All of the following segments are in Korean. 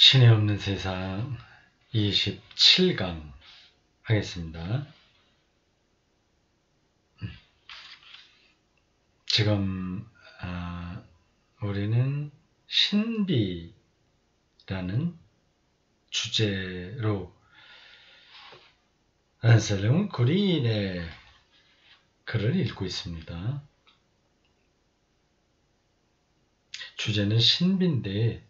신의 없는 세상 27강 하겠습니다. 지금 우리는 신비라는 주제로 안셀름 그린의 글을 읽고 있습니다. 주제는 신비인데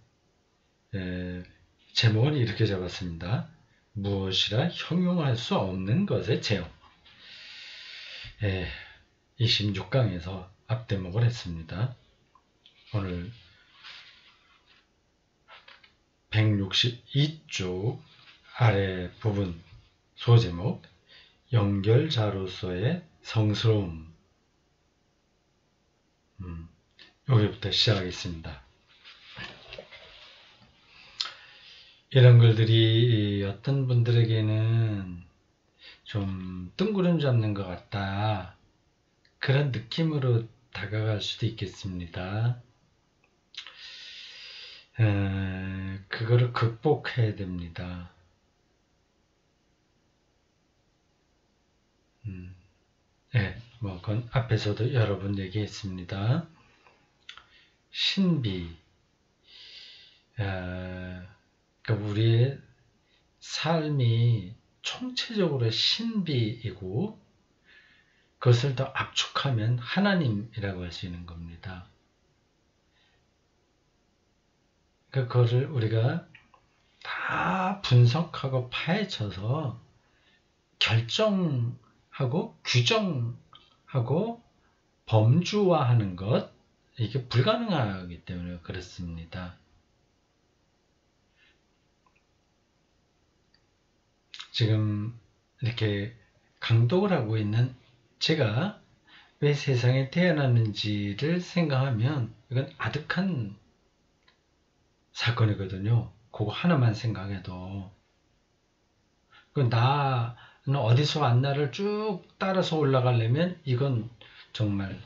제목은 이렇게 잡았습니다. 무엇이라 형용할 수 없는 것의 제형. 26강에서 앞대목을 했습니다. 오늘 162쪽 아래 부분 소제목 연결자로서의 성스러움, 여기부터 시작하겠습니다. 이런 글들이 어떤 분들에게는 좀 뜬구름 잡는 것 같다, 그런 느낌으로 다가갈 수도 있겠습니다. 그거를 극복해야 됩니다. 그건 앞에서도 여러 번 얘기했습니다. 신비, 그러니까 우리의 삶이 총체적으로 신비이고 그것을 더 압축하면 하나님이라고 할 수 있는 겁니다. 그것을 우리가 다 분석하고 파헤쳐서 결정하고 규정하고 범주화하는 것, 이게 불가능하기 때문에 그렇습니다. 지금 이렇게 강독을 하고 있는 제가 왜 세상에 태어났는지를 생각하면 이건 아득한 사건이거든요. 그거 하나만 생각해도. 나는 어디서 왔나를 쭉 따라서 올라가려면 이건 정말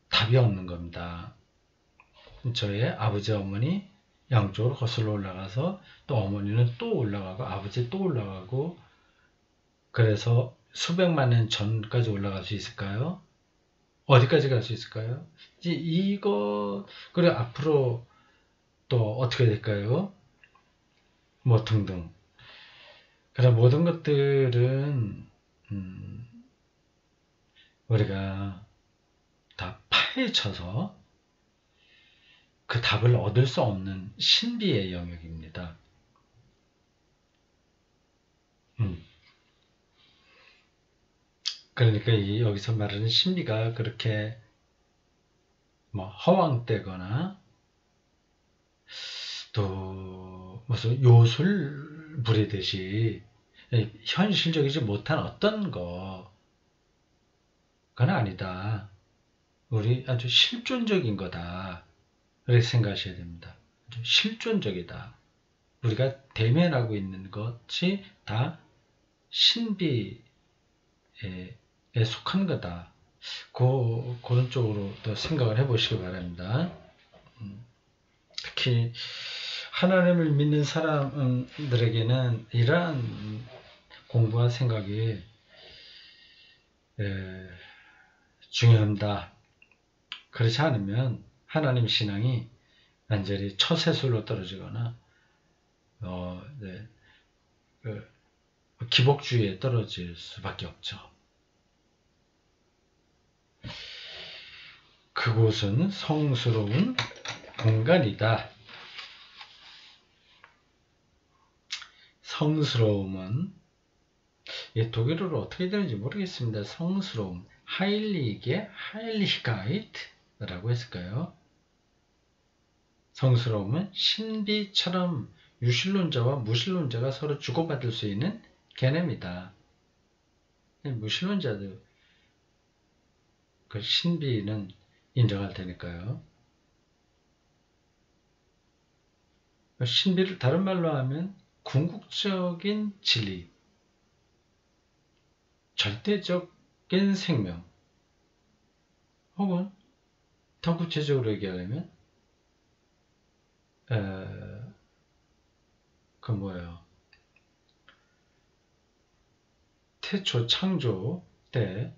답이 없는 겁니다. 저의 아버지 어머니 양쪽으로 거슬러 올라가서 또 어머니는 또 올라가고 아버지 또 올라가고, 그래서 수백만 년 전까지 올라갈 수 있을까요? 어디까지 갈 수 있을까요? 그리고 앞으로 또 어떻게 될까요? 뭐 등등. 그런 모든 것들은 우리가 다 파헤쳐서 그 답을 얻을 수 없는 신비의 영역입니다. 그러니까 여기서 말하는 신비가 그렇게 허황되거나 또 무슨 요술 부리듯이 현실적이지 못한 어떤 그건 아니다. 우리 아주 실존적인 거다, 이렇게 생각하셔야 됩니다. 아주 실존적이다. 우리가 대면하고 있는 것이 다 신비에 속한 거다. 그런 쪽으로 또 생각을 해보시기 바랍니다. 특히 하나님을 믿는 사람들에게는 이러한 공부와 생각이 중요합니다. 그렇지 않으면 하나님 신앙이 완전히 처세술로 떨어지거나 기복주의에 떨어질 수밖에 없죠. 그곳은 성스러운 공간이다. 성스러움은 독일어로 어떻게 되는지 모르겠습니다. 성스러움, 하일리게라고 했을까요? 성스러움은 신비처럼 유실론자와 무실론자가 서로 주고받을 수 있는 개념이다. 무실론자도 그 신비는 인정할 테니까요. 신비를 다른 말로 하면 궁극적인 진리, 절대적인 생명, 혹은 더 구체적으로 얘기하려면 그 뭐예요? 태초 창조 때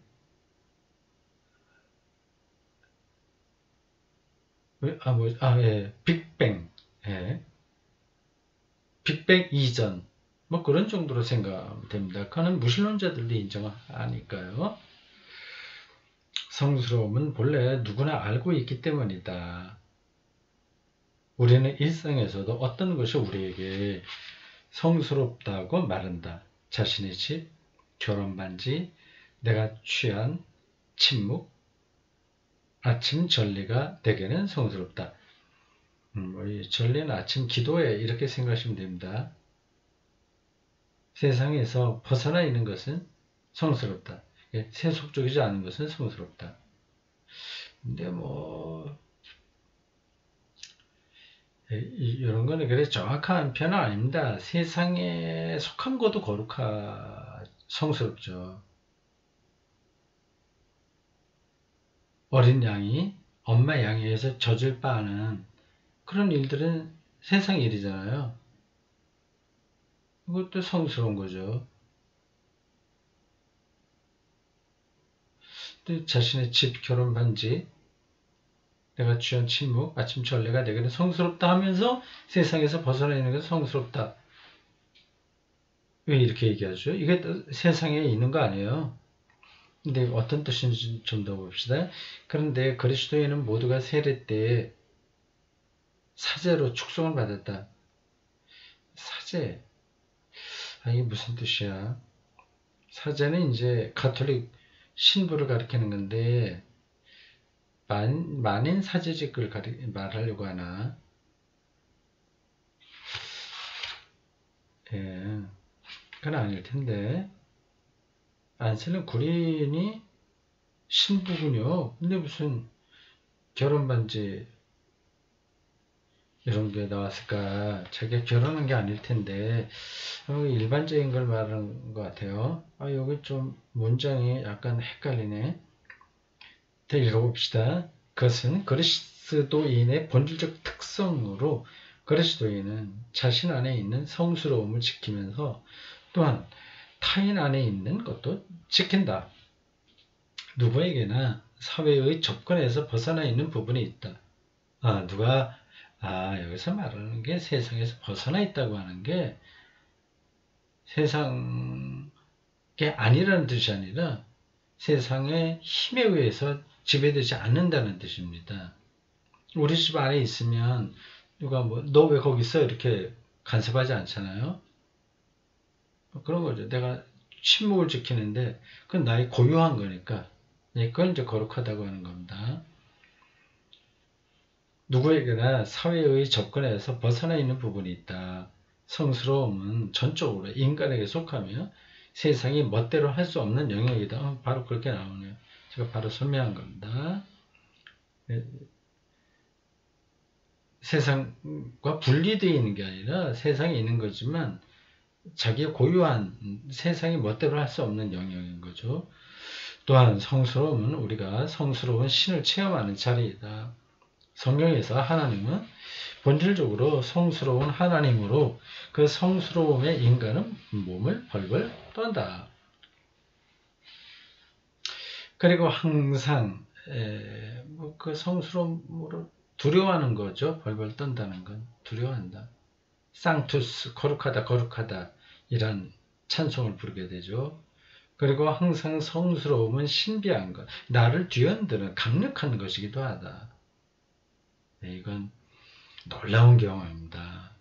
예, 빅뱅, 예, 빅뱅 이전, 뭐 그런 정도로 생각하면 됩니다. 그거는 무신론자들도 인정하니까요. 성스러움은 본래 누구나 알고 있기 때문이다. 우리는 일상에서도 어떤 것이 우리에게 성스럽다고 말한다. 자신의 집, 결혼반지, 내가 취한 침묵, 아침 전리가 대개는 성스럽다. 이 전리는 아침 기도에 이렇게 생각하시면 됩니다. 세상에서 벗어나 있는 것은 성스럽다. 세속적이지 않은 것은 성스럽다. 근데 뭐 이런 거는 그래 정확한 표현은 아닙니다. 세상에 속한 것도 성스럽죠. 어린 양이 엄마 양에서 젖을 빠는 그런 일들은 세상 일이잖아요. 이것도 성스러운 거죠. 자신의 집, 결혼 반지, 내가 취한 침묵, 아침 전례가 내게는 성스럽다 하면서 세상에서 벗어나 있는 것은 성스럽다. 왜 이렇게 얘기하죠? 이게 세상에 있는 거 아니에요. 근데 어떤 뜻인지 좀 더 봅시다. 그런데 그리스도인은 모두가 세례 때 사제로 축성을 받았다. 사제. 이게 무슨 뜻이야? 사제는 이제 가톨릭 신부를 가리키는 건데 만인 사제직을 말하려고 하나? 예, 그건 아닐 텐데. 안셀름 구린이 신부군요. 근데 무슨 결혼 반지 이런 게 나왔을까? 자기가 결혼한 게 아닐 텐데 일반적인 걸 말하는 것 같아요. 여기 좀 문장이 약간 헷갈리네. 더 읽어봅시다. 그것은 그리스도인의 본질적 특성으로 그리스도인은 자신 안에 있는 성스러움을 지키면서 또한 타인 안에 있는 것도 지킨다. 누구에게나 사회의 접근에서 벗어나 있는 부분이 있다. 여기서 말하는 게 세상에서 벗어나 있다고 하는 게 세상이 아니라는 뜻이 아니라 세상의 힘에 의해서 지배되지 않는다는 뜻입니다. 우리 집 안에 있으면 누가 너 왜 거기 있어? 이렇게 간섭하지 않잖아요. 그런 거죠. 내가 침묵을 지키는데 그건 나의 고유한 거니까 그걸 이제 거룩하다고 하는 겁니다. 누구에게나 사회의 접근에서 벗어나 있는 부분이 있다. 성스러움은 전적으로 인간에게 속하며 세상이 멋대로 할 수 없는 영역이다. 바로 그렇게 나오네요. 제가 바로 설명한 겁니다. 세상과 분리되어 있는 게 아니라 세상에 있는 거지만 자기의 고유한 세상이 멋대로 할 수 없는 영역인 거죠. 또한 성스러움은 우리가 성스러운 신을 체험하는 자리이다. 성경에서 하나님은 본질적으로 성스러운 하나님으로 그 성스러움에 인간은 몸을 벌벌 떤다. 그리고 항상 그 성스러움으로 두려워하는 거죠. 벌벌 떤다는 건 두려워한다. 상투스 거룩하다 거룩하다 이란 찬송을 부르게 되죠. 그리고 항상 성스러움은 신비한 것, 나를 뒤흔드는 강력한 것이기도 하다. 이건 놀라운 경험입니다.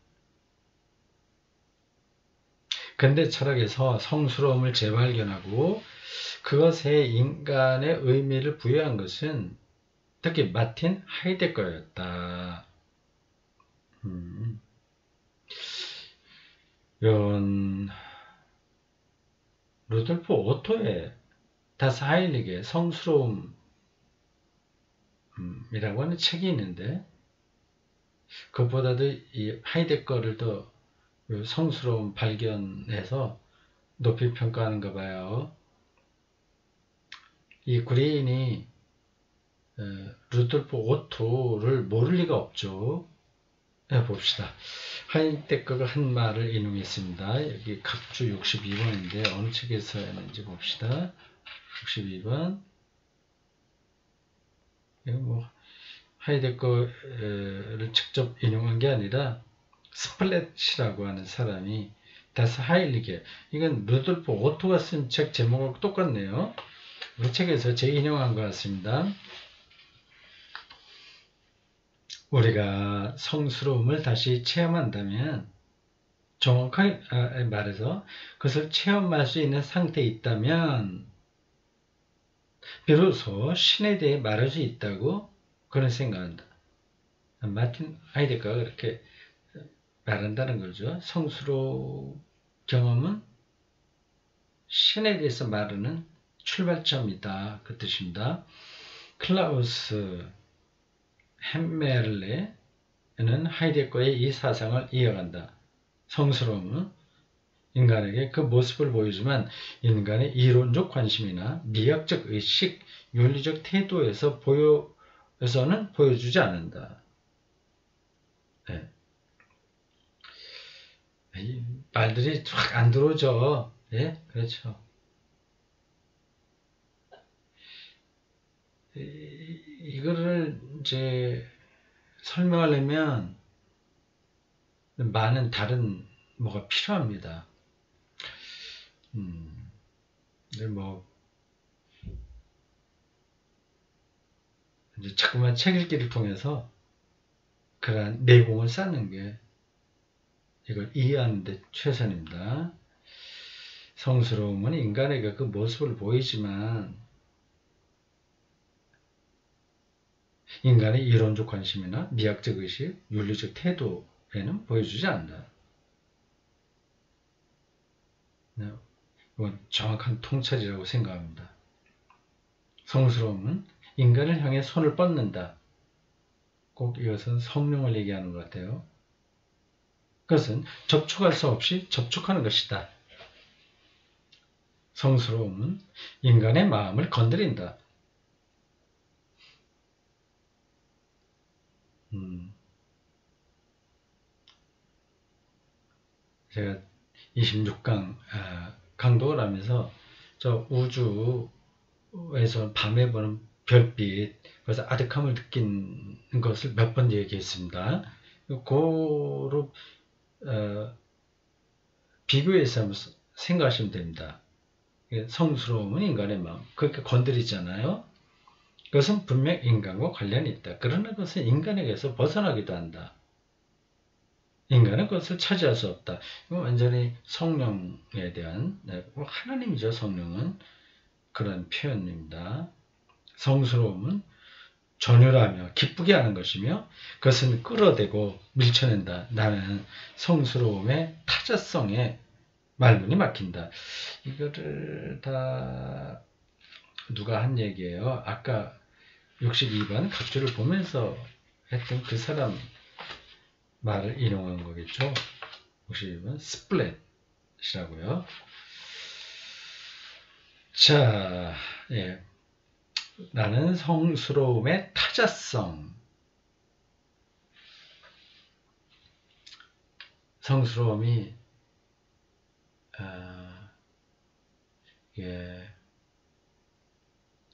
근대 철학에서 성스러움을 재발견하고 그것에 인간의 의미를 부여한 것은 특히 마틴 하이데거였다. 이런 루돌프 오토의 다스 하이릭의 성스러움이라고 하는 책이 있는데 그것보다도 이 하이데거를 더 성스러움 발견해서 높이 평가하는가 봐요. 이 그레인이 루돌프 오토를 모를 리가 없죠. 봅시다. 하이데거가 한 말을 인용했습니다. 여기 각주 62번인데 어느 책에서 했는지 봅시다. 62번. 이거 뭐 하이데거를 직접 인용한 게 아니라 스플렛이라고 하는 사람이 다스 하일리게, 이건 루돌프 오토가 쓴 책 제목하고 똑같네요. 우리 책에서 재인용한 것 같습니다. 우리가 성스러움을 다시 체험한다면, 정확하게 말해서 그것을 체험할 수 있는 상태에 있다면 비로소 신에 대해 말할 수 있다고 그런 생각한다. 마틴 하이데거가 그렇게 말한다는 거죠. 성스러운 경험은 신에 대해서 말하는 출발점이다, 그 뜻입니다. 클라우스 햄메르레는 하이데거의 이 사상을 이어간다. 성스러움은 인간에게 그 모습을 보이지만 인간의 이론적 관심이나 미학적 의식, 윤리적 태도에서는 보여주지 않는다. 네. 말들이 확 안 들어오죠. 예, 그렇죠. 이거를 이제 설명하려면 많은 다른 뭐가 필요합니다. 근데 뭐 이제 자꾸만 책 읽기를 통해서 그러한 내공을 쌓는 게 이걸 이해하는 데 최선입니다. 성스러움은 인간에게 그 모습을 보이지만 인간의 이론적 관심이나 미학적 의식, 윤리적 태도에는 보여주지 않는다. 이건 정확한 통찰이라고 생각합니다. 성스러움은 인간을 향해 손을 뻗는다. 꼭 이것은 성령을 얘기하는 것 같아요. 그것은 접촉할 수 없이 접촉하는 것이다. 성스러움은 인간의 마음을 건드린다. 제가 26강 강독을 하면서 저 우주에서 밤에 보는 별빛, 그래서 아득함을 느낀 것을 몇 번 얘기했습니다. 그로 비교해서 한번 생각하시면 됩니다. 성스러움은 인간의 마음, 그렇게 건드리잖아요. 그것은 분명 인간과 관련이 있다. 그러나 그것은 인간에게서 벗어나기도 한다. 인간은 그것을 차지할 수 없다. 이건 완전히 성령에 대한, 하나님이죠. 성령은 그런 표현입니다. 성스러움은 전율하며 기쁘게 하는 것이며 그것은 끌어대고 밀쳐낸다. 나는 성스러움의 타자성에 말문이 막힌다. 이거를 다 누가 한 얘기예요. 아까 62번 각주를 보면서 했던 그 사람 말을 인용한 거겠죠. 62번 스플렛이라고요. 자, 예. 나는 성스러움의 타자성. 성스러움이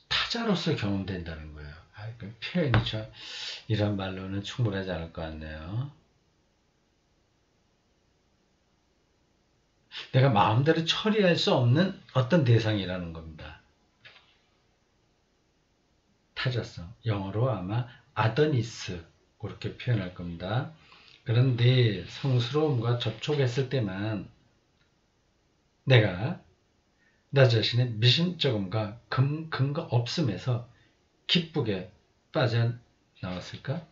타자로서 경험된다는 거예요. 그 표현이 이런 말로는 충분하지 않을 것 같네요. 내가 마음대로 처리할 수 없는 어떤 대상이라는 겁니다. 타자성. 영어로 아마 아더니스 그렇게 표현할 겁니다. 그런데 성스러움과 접촉했을 때만 내가 나 자신의 미심쩍음과 근거 없음에서 기쁘게 빠져나왔을까?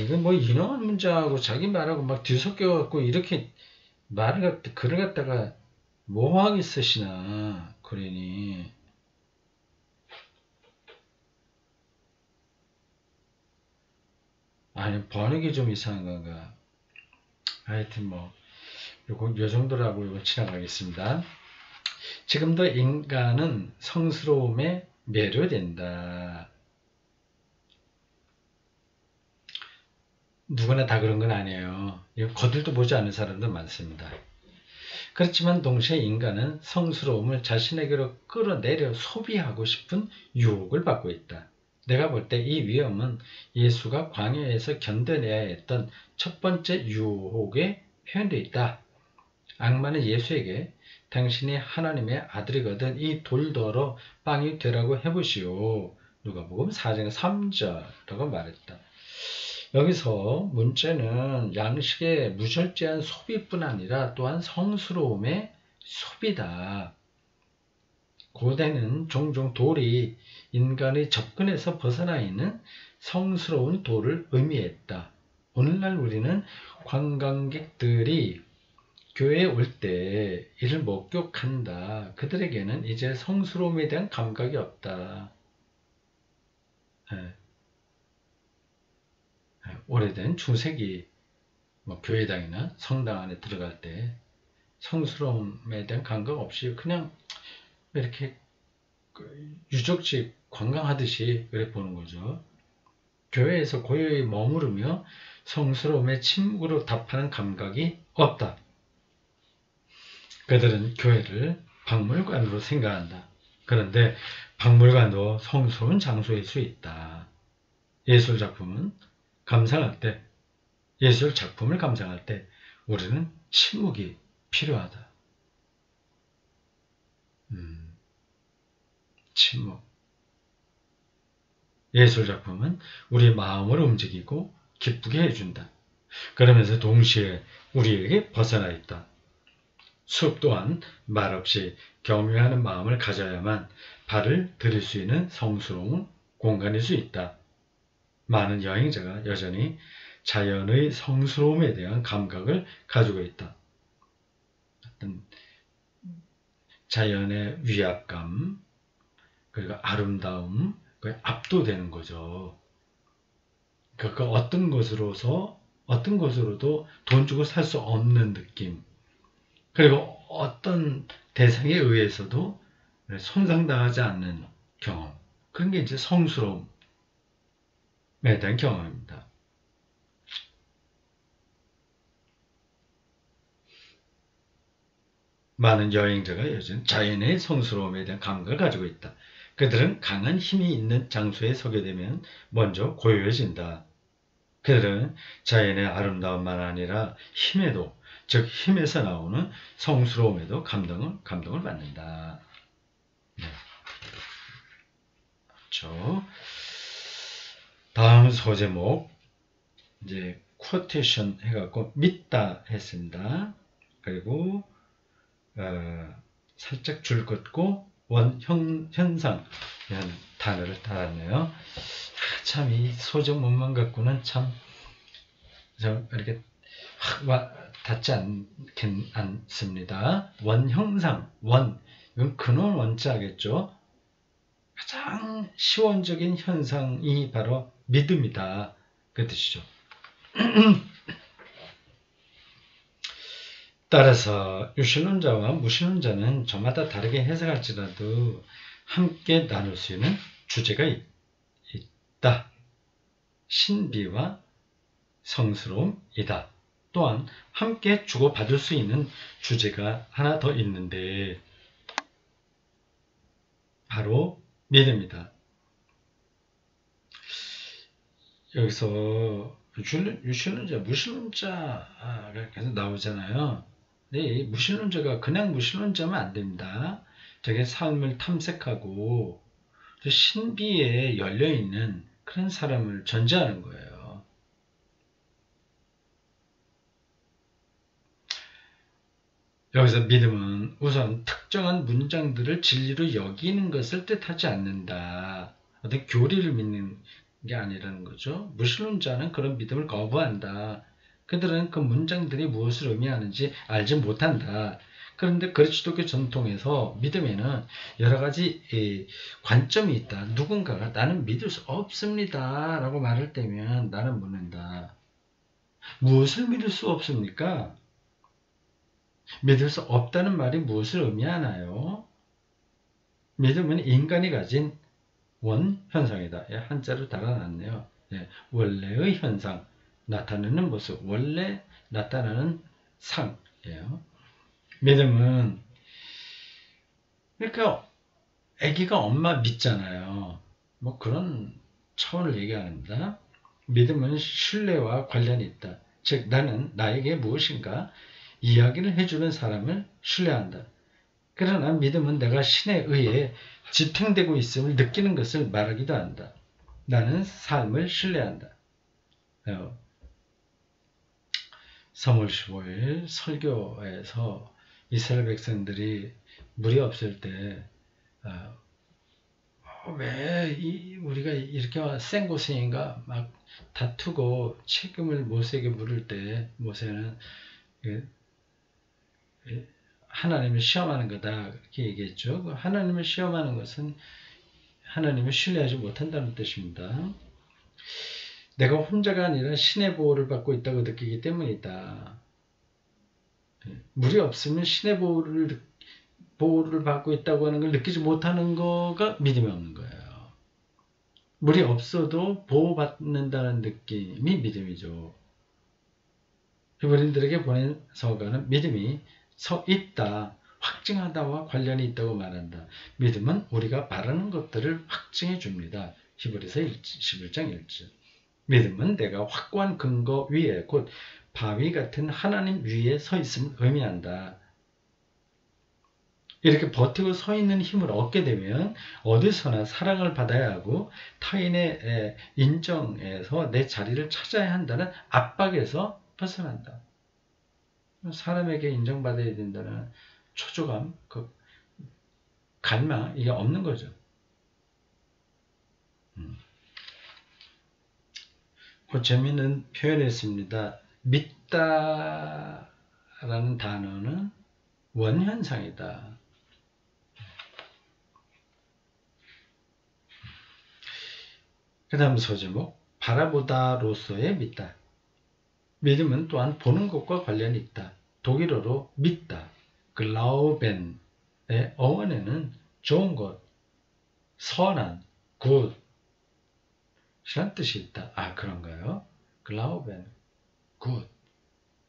이건 뭐 인용한 문자하고 자기 말하고 막 뒤섞여갖고 이렇게 글을 갖다가 모호하게 쓰시나, 그러니. 아니, 번역이 좀 이상한 건가. 하여튼 뭐, 요 정도라고 이거 지나가겠습니다. 지금도 인간은 성스러움에 매료된다. 누구나 다 그런 건 아니에요. 거들도 보지 않는 사람도 많습니다. 그렇지만 동시에 인간은 성스러움을 자신에게로 끌어내려 소비하고 싶은 유혹을 받고 있다. 내가 볼 때 이 위험은 예수가 광야에서 견뎌내야 했던 첫 번째 유혹에 표현되어 있다. 악마는 예수에게 당신이 하나님의 아들이거든 이 돌더러 빵이 되라고 해보시오. 누가복음 4장 3절이라고 말했다. 여기서 문제는 양식의 무절제한 소비뿐 아니라 또한 성스러움의 소비다. 고대는 종종 돌이 인간의 접근에서 벗어나 있는 성스러운 돌을 의미했다. 오늘날 우리는 관광객들이 교회에 올 때 이를 목격한다. 그들에게는 이제 성스러움에 대한 감각이 없다. 오래된 중세기 교회당이나 성당 안에 들어갈 때 성스러움에 대한 감각 없이 그냥 이렇게 유적지 관광하듯이 그래 보는 거죠. 교회에서 고요히 머무르며 성스러움에 침묵으로 답하는 감각이 없다. 그들은 교회를 박물관으로 생각한다. 그런데 박물관도 성스러운 장소일 수 있다. 예술작품을 감상할 때 우리는 침묵이 필요하다. 침묵. 예술작품은 우리 마음을 움직이고 기쁘게 해준다. 그러면서 동시에 우리에게 벗어나 있다. 수업 또한 말없이 경외하는 마음을 가져야만 발을 들일 수 있는 성스러운 공간일 수 있다. 많은 여행자가 여전히 자연의 성스러움에 대한 감각을 가지고 있다. 어떤 자연의 위압감, 그리고 아름다움, 압도되는 거죠. 그러니까 어떤 것으로도 돈 주고 살 수 없는 느낌. 그리고 어떤 대상에 의해서도 손상당하지 않는 경험. 그런 게 이제 성스러움에 대한 경험입니다. 많은 여행자가 요즘 자연의 성스러움에 대한 감각을 가지고 있다. 그들은 강한 힘이 있는 장소에 서게 되면 먼저 고요해진다. 그들은 자연의 아름다움만 아니라 힘에도, 즉 힘에서 나오는 성스러움에도 감동을 받는다. 네. 그렇죠. 다음 소제목 이제 쿼테이션 해갖고 믿다 했습니다. 그리고 살짝 줄 긋고 현상 이런 단어를 달았네요. 참 이 소제목만 갖고는 참 이렇게 확 닿지 않습니다. 원형상, 이건 근원 원자겠죠. 가장 시원적인 현상이 바로 믿음이다. 그 뜻이죠. 따라서 유신론자와 무신론자는 저마다 다르게 해석할지라도 함께 나눌 수 있는 주제가 있다. 신비와 성스러움이다. 또한 함께 주고받을 수 있는 주제가 하나 더 있는데 바로 믿음이다. 여기서 유신론자, 무신론자가 계속 나오잖아요. 근데 이 무신론자가 그냥 무신론자면 안 됩니다. 되게 삶을 탐색하고 신비에 열려있는 그런 사람을 전제하는 거예요. 여기서 믿음은 우선 특정한 문장들을 진리로 여기는 것을 뜻하지 않는다. 어떤 교리를 믿는 게 아니라는 거죠. 무신론자는 그런 믿음을 거부한다. 그들은 그 문장들이 무엇을 의미하는지 알지 못한다. 그런데 그리스도교 전통에서 믿음에는 여러 가지 관점이 있다. 누군가가 나는 믿을 수 없습니다 라고 말할 때면 나는 묻는다. 무엇을 믿을 수 없습니까? 믿을 수 없다는 말이 무엇을 의미하나요? 믿음은 인간이 가진 원현상이다. 한자로 달아놨네요. 원래의 현상, 나타내는 모습, 원래 나타나는 상이에요. 믿음은 그러니까 아기가 엄마 믿잖아요. 뭐 그런 차원을 얘기합니다. 믿음은 신뢰와 관련이 있다. 즉 나는 나에게 무엇인가 이야기를 해주는 사람을 신뢰한다. 그러나 믿음은 내가 신에 의해 지탱되고 있음을 느끼는 것을 말하기도 한다. 나는 삶을 신뢰한다. 3월 15일 설교에서 이스라엘 백성들이 물이 없을 때 왜 우리가 이렇게 센 고생인가 막 다투고 책임을 모세에게 물을 때 모세는 하나님을 시험하는 거다 그렇게 얘기했죠. 하나님을 시험하는 것은 하나님을 신뢰하지 못한다는 뜻입니다. 내가 혼자가 아니라 신의 보호를 받고 있다고 느끼기 때문이다. 물이 없으면 신의 보호를 받고 있다고 하는 걸 느끼지 못하는 거가 믿음이 없는 거예요. 물이 없어도 보호받는다는 느낌이 믿음이죠. 히브리인들에게 보낸 서가는 믿음이 서 있다, 확증하다와 관련이 있다고 말한다. 믿음은 우리가 바라는 것들을 확증해 줍니다. 히브리서 11장 1절. 믿음은 내가 확고한 근거 위에 곧 바위 같은 하나님 위에 서 있음을 의미한다. 이렇게 버티고 서 있는 힘을 얻게 되면 어디서나 사랑을 받아야 하고 타인의 인정에서 내 자리를 찾아야 한다는 압박에서 벗어난다. 사람에게 인정받아야 된다는 초조감, 그 갈망 이게 없는 거죠. 그 재미있는 표현이었습니다. 믿다라는 단어는 원현상이다. 그 다음 소제목 바라보다로서의 믿다. 믿음은 또한 보는 것과 관련이 있다. 독일어로 믿다, 글라우벤의 어원에는 좋은 것, 선한, 굿 이란 뜻이 있다. 아 그런가요? 글라우벤, 굿.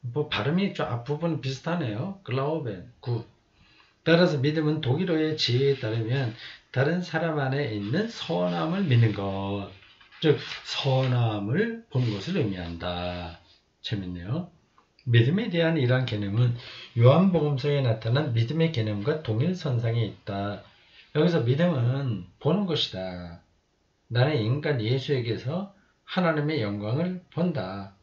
뭐 발음이 좀 앞부분 비슷하네요. 글라우벤, 굿. 따라서 믿음은 독일어의 지혜에 따르면 다른 사람 안에 있는 선함을 믿는 것, 즉 선함을 보는 것을 의미한다. 재밌네요. 믿음에 대한 이러한 개념은 요한복음서에 나타난 믿음의 개념과 동일선상에 있다. 여기서 믿음은 보는 것이다. 나는 인간 예수에게서 하나님의 영광을 본다.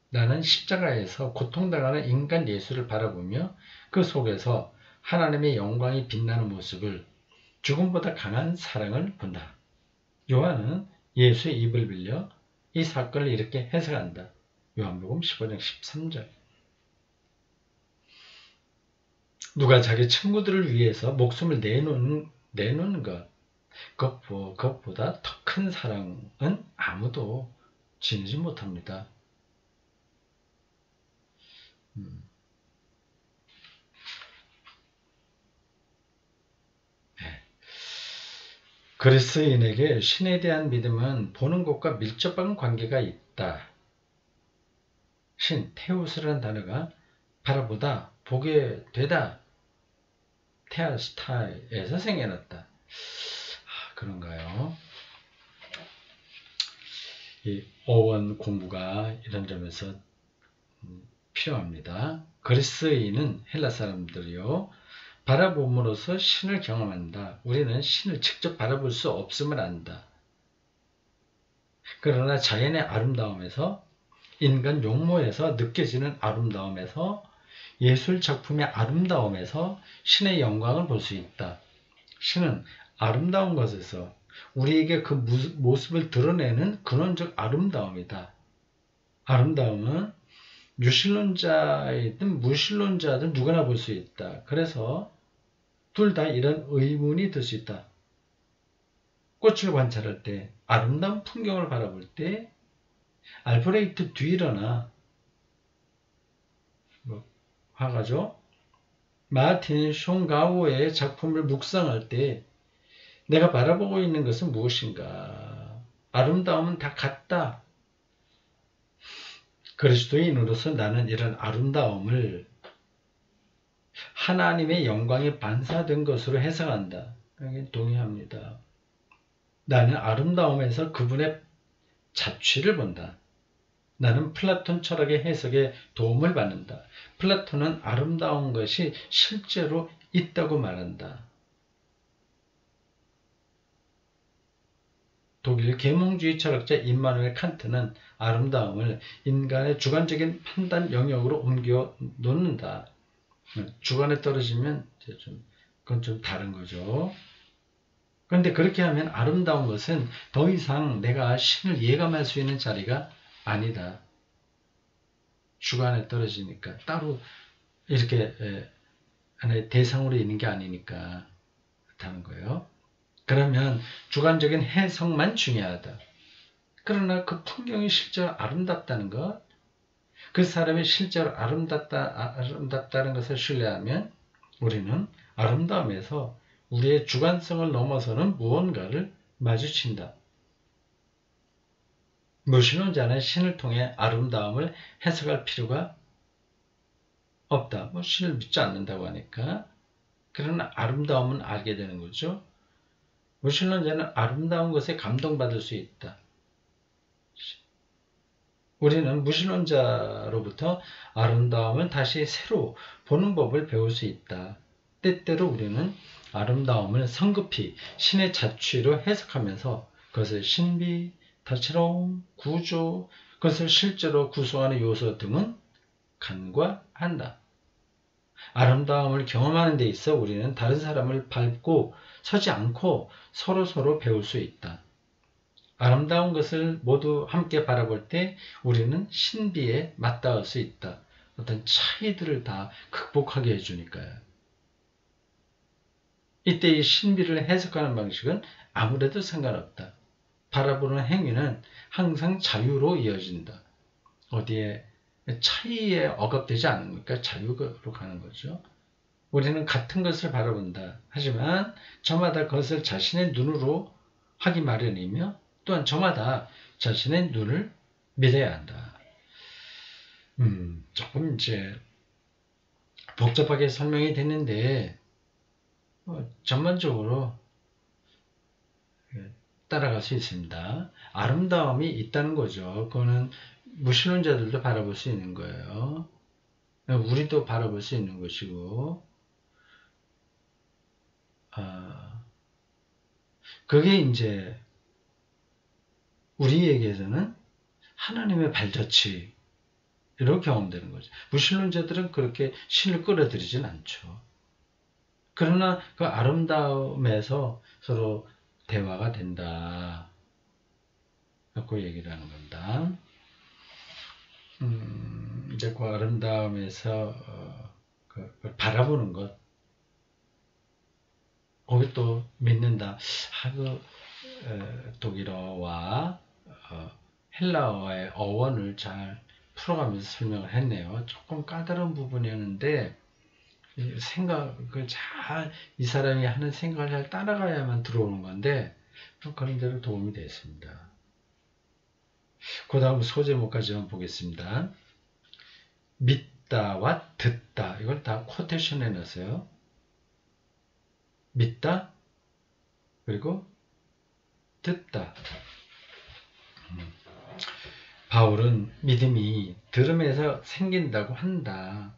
나는 십자가에서 고통당하는 인간 예수를 바라보며 그 속에서 하나님의 영광이 빛나는 모습을, 죽음보다 강한 사랑을 본다. 요한은 예수의 입을 빌려 이 사건을 이렇게 해석한다. 요한복음 15장 13절. 누가 자기 친구들을 위해서 목숨을 내놓는 것, 그것보다 더 큰 사랑은 아무도 지니지 못합니다. 그리스도인에게 신에 대한 믿음은 보는 것과 밀접한 관계가 있다. 신, 테우스라는 단어가 바라보다, 보게 되다, 테아스타에서 생겨났다. 그런가요? 이 어원 공부가 이런 점에서 필요합니다. 그리스도인은 헬라 사람들이요, 바라봄으로써 신을 경험한다. 우리는 신을 직접 바라볼 수 없음을 안다. 그러나 자연의 아름다움에서, 인간 용모에서 느껴지는 아름다움에서, 예술 작품의 아름다움에서 신의 영광을 볼 수 있다. 신은 아름다운 것에서 우리에게 그 모습을 드러내는 근원적 아름다움이다. 아름다움은 유신론자이든 무신론자든 누구나 볼 수 있다. 그래서 둘 다 이런 의문이 들 수 있다. 꽃을 관찰할 때, 아름다운 풍경을 바라볼 때, 알프레히트 듀이러나 화가죠. 마틴 숀가우의 작품을 묵상할 때 내가 바라보고 있는 것은 무엇인가? 아름다움은 다 같다. 그리스도인으로서 나는 이런 아름다움을 하나님의 영광에 반사된 것으로 해석한다. 여기 동의합니다. 나는 아름다움에서 그분의 자취를 본다. 나는 플라톤 철학의 해석에 도움을 받는다. 플라톤은 아름다운 것이 실제로 있다고 말한다. 독일 계몽주의 철학자 임마누엘 칸트는 아름다움을 인간의 주관적인 판단 영역으로 옮겨 놓는다. 주관에 떨어지면 그건 좀 다른 거죠. 그런데 그렇게 하면 아름다운 것은 더 이상 내가 신을 예감할 수 있는 자리가 아니다. 주관에 떨어지니까 따로 이렇게 하나의 대상으로 있는 게 아니니까 그렇다는 거예요. 그러면 주관적인 해석만 중요하다. 그러나 그 풍경이 실제로 아름답다는 것, 그 사람이 실제로 아름답다는 것을 신뢰하면 우리는 아름다움에서 우리의 주관성을 넘어서는 무언가를 마주친다. 무신론자는 신을 통해 아름다움을 해석할 필요가 없다. 신을 믿지 않는다고 하니까. 그러나 아름다움은 알게 되는 거죠. 무신론자는 아름다운 것에 감동받을 수 있다. 우리는 무신론자로부터 아름다움을 다시 새로 보는 법을 배울 수 있다. 때때로 우리는 아름다움을 성급히 신의 자취로 해석하면서 그것을 신비, 다채로움, 구조, 그것을 실제로 구성하는 요소 등은 간과한다. 아름다움을 경험하는 데 있어 우리는 다른 사람을 밟고 서지 않고 서로 배울 수 있다. 아름다운 것을 모두 함께 바라볼 때 우리는 신비에 맞닿을 수 있다. 어떤 차이들을 다 극복하게 해주니까요. 이때 이 신비를 해석하는 방식은 아무래도 상관없다. 바라보는 행위는 항상 자유로 이어진다. 어디에 차이에 억압되지 않으니까 자유로 가는 거죠. 우리는 같은 것을 바라본다. 하지만 저마다 그것을 자신의 눈으로 하기 마련이며 또한 저마다 자신의 눈을 믿어야 한다. 조금 이제 복잡하게 설명이 됐는데 전반적으로 따라갈 수 있습니다. 아름다움이 있다는 거죠. 그거는 무신론자들도 바라볼 수 있는 거예요. 우리도 바라볼 수 있는 것이고 그게 이제 우리에게서는 하나님의 발자취로 경험되는 거죠. 무신론자들은 그렇게 신을 끌어들이진 않죠. 그러나 그 아름다움에서 서로 대화가 된다. 라고 얘기를 하는 겁니다. 이제 그 아름다움에서 그걸 바라보는 것. 거기 또 믿는다. 독일어와 헬라어의 어원을 잘 풀어가면서 설명을 했네요. 조금 까다로운 부분이었는데 이 사람이 하는 생각을 잘 따라가야만 들어오는 건데 또 그런 대로 도움이 됐습니다. 그 다음 소제목까지 한번 보겠습니다. 믿다와 듣다. 이걸 다 코테이션에 넣었어요. 믿다 그리고 듣다. 바울은 믿음이 들음에서 생긴다고 한다.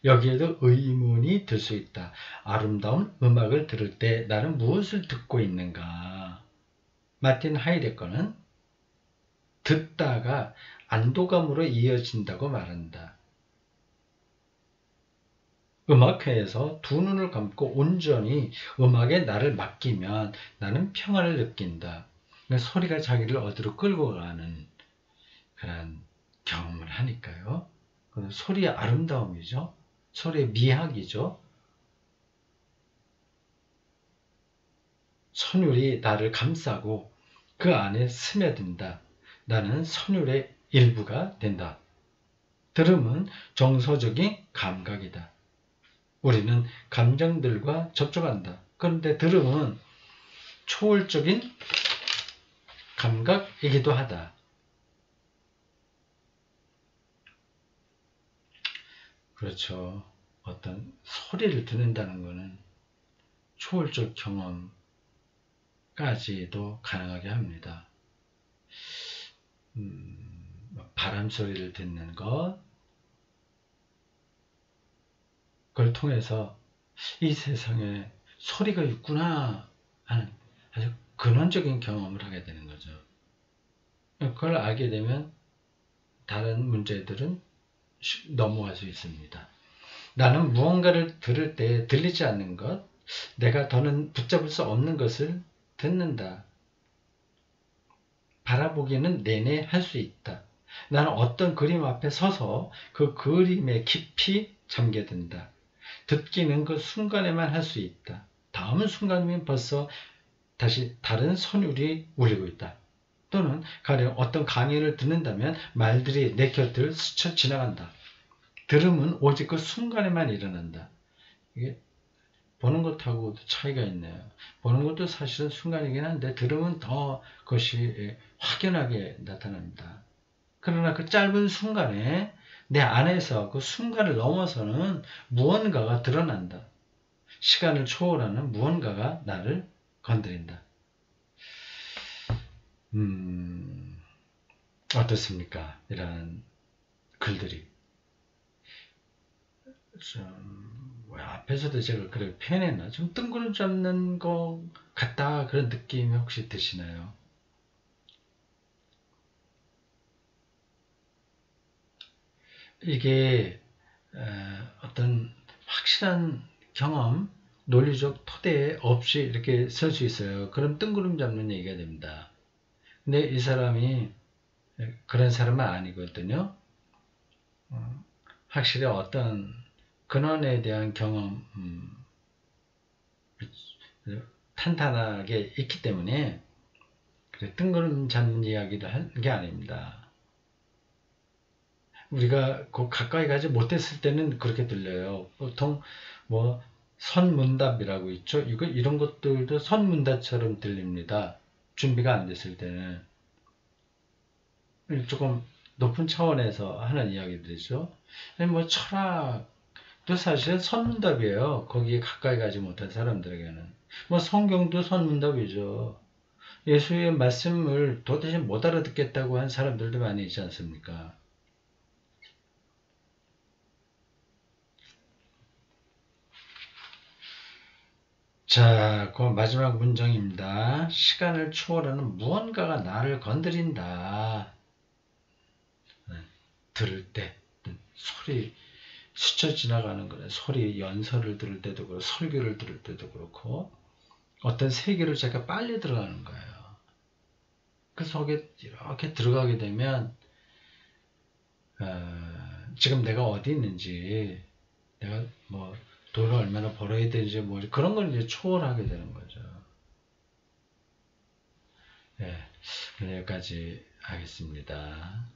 여기에도 의문이 들 수 있다. 아름다운 음악을 들을 때 나는 무엇을 듣고 있는가? 마틴 하이데거는 듣다가 안도감으로 이어진다고 말한다. 음악회에서 두 눈을 감고 온전히 음악에 나를 맡기면 나는 평안을 느낀다. 소리가 자기를 어디로 끌고 가는 그런 경험을 하니까요. 소리의 아름다움이죠. 소리의 미학이죠. 선율이 나를 감싸고 그 안에 스며든다. 나는 선율의 일부가 된다. 들음은 정서적인 감각이다. 우리는 감정들과 접촉한다. 그런데 들음은 초월적인 감각이기도 하다. 그렇죠. 어떤 소리를 듣는다는 것은 초월적 경험까지도 가능하게 합니다. 바람 소리를 듣는 것, 그걸 통해서 이 세상에 소리가 있구나 하는 아주 근원적인 경험을 하게 되는 거죠. 그걸 알게 되면 다른 문제들은 넘어갈 수 있습니다. 나는 무언가를 들을 때 들리지 않는 것, 내가 더는 붙잡을 수 없는 것을 듣는다. 바라보기는 내내 할 수 있다. 나는 어떤 그림 앞에 서서 그 그림에 깊이 잠겨든다. 듣기는 그 순간에만 할 수 있다. 다음 순간이면 벌써 다시 다른 선율이 울리고 있다. 또는 가령 어떤 강의를 듣는다면 말들이 내 곁을 스쳐 지나간다. 들음은 오직 그 순간에만 일어난다. 이게 보는 것하고도 차이가 있네요. 보는 것도 사실은 순간이긴 한데 들음은 더 그것이 확연하게 나타납니다. 그러나 그 짧은 순간에 내 안에서 그 순간을 넘어서는 무언가가 드러난다. 시간을 초월하는 무언가가 나를 건드린다. 어떻습니까? 이런 글들이. 앞에서도 제가 그렇게 표현했나? 좀 뜬구름 잡는 것 같다. 그런 느낌이 혹시 드시나요? 이게 어떤 확실한 경험, 논리적 토대 없이 이렇게 설 수 있어요. 그럼 뜬구름 잡는 얘기가 됩니다. 근데 이 사람이 그런 사람은 아니거든요. 확실히 어떤 근원에 대한 경험, 탄탄하게 있기 때문에 뜬구름 잡는 이야기를 하는 게 아닙니다. 우리가 가까이 가지 못했을 때는 그렇게 들려요. 보통 뭐 선문답이라고 있죠. 이런 것들도 선문답처럼 들립니다. 준비가 안 됐을 때는. 조금 높은 차원에서 하는 이야기들이죠. 뭐 철학도 사실 선문답이에요. 거기에 가까이 가지 못한 사람들에게는. 뭐 성경도 선문답이죠. 예수의 말씀을 도대체 못 알아듣겠다고 한 사람들도 많이 있지 않습니까? 자, 그 마지막 문장입니다. 시간을 초월하는 무언가가 나를 건드린다. 들을 때, 소리, 스쳐 지나가는 거는 소리, 연설을 들을 때도 그렇고, 설교를 들을 때도 그렇고, 어떤 세계로 제가 빨리 들어가는 거예요. 그 속에 이렇게 들어가게 되면, 지금 내가 어디 있는지, 내가 뭐, 돈을 얼마나 벌어야 되는지, 뭐, 그런 걸 이제 초월하게 되는 거죠. 네, 여기까지 하겠습니다.